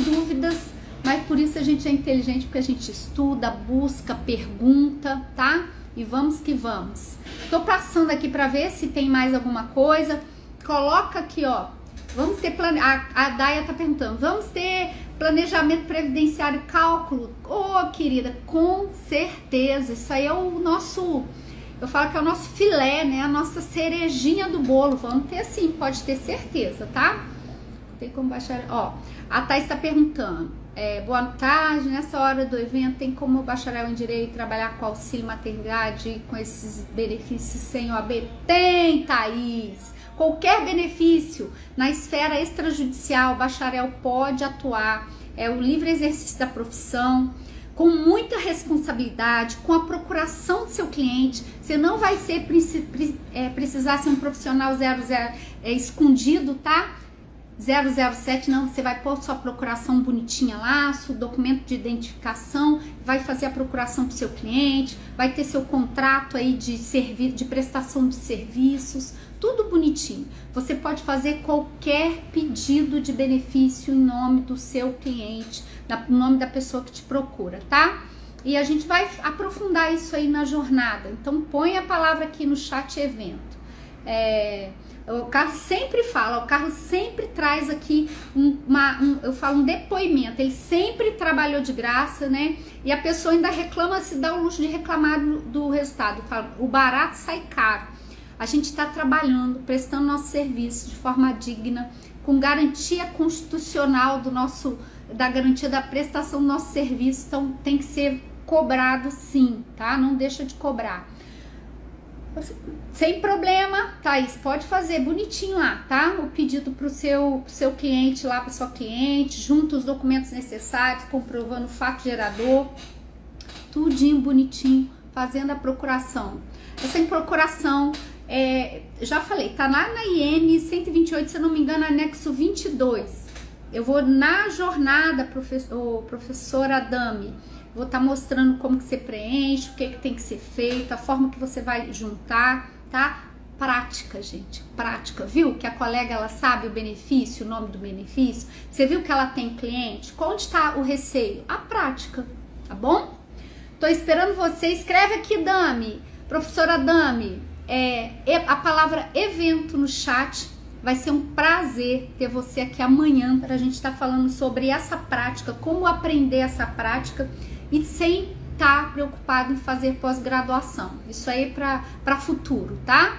dúvidas, mas por isso a gente é inteligente, porque a gente estuda, busca, pergunta, tá? E vamos que vamos. Tô passando aqui para ver se tem mais alguma coisa. Coloca aqui, ó. Vamos ter a Daia tá perguntando. Vamos ter planejamento previdenciário, cálculo? Ô, querida, com certeza. Isso aí é o nosso, eu falo que é o nosso filé, né? A nossa cerejinha do bolo. Vamos ter sim, pode ter certeza, tá? Tem como baixar, ó. A Thais está perguntando. Boa tarde, nessa hora do evento tem como o bacharel em Direito trabalhar com auxílio maternidade com esses benefícios sem OAB? Tem, Thaís! Qualquer benefício na esfera extrajudicial, o bacharel pode atuar, é o livre exercício da profissão, com muita responsabilidade, com a procuração do seu cliente. Você não vai precisar ser um profissional 00 escondido, tá? 007, não, você vai pôr sua procuração bonitinha lá, seu documento de identificação, vai fazer a procuração para o seu cliente, vai ter seu contrato aí de prestação de serviços, tudo bonitinho. Você pode fazer qualquer pedido de benefício em nome do seu cliente, em nome da pessoa que te procura, tá? E a gente vai aprofundar isso aí na jornada. Então põe a palavra aqui no chat evento. O Carlos sempre fala, o Carlos sempre traz aqui eu falo um depoimento, ele sempre trabalhou de graça, né? E a pessoa ainda reclama, se dá o luxo de reclamar do resultado. Fala, o barato sai caro. A gente está trabalhando, prestando nosso serviço de forma digna, com garantia constitucional da garantia da prestação do nosso serviço, então tem que ser cobrado sim, tá? Não deixa de cobrar. Sem problema, Thaís, pode fazer bonitinho lá, tá? O pedido pro seu cliente lá, pra sua cliente, junto os documentos necessários, comprovando o fato gerador, tudinho bonitinho, fazendo a procuração. Essa procuração, já falei, tá lá na IN 128, se eu não me engano, anexo 22. Eu vou na jornada, professora Adami, vou estar mostrando como que você preenche, o que tem que ser feito, a forma que você vai juntar, tá? Prática, gente, prática. Viu que a colega, ela sabe o benefício, o nome do benefício? Você viu que ela tem cliente? Onde está o receio? A prática, tá bom? Tô esperando você. Escreve aqui, Dami, professora Dami, a palavra evento no chat. Vai ser um prazer ter você aqui amanhã para a gente estar falando sobre essa prática, como aprender essa prática e sem estar preocupado em fazer pós-graduação. Isso aí para futuro, tá?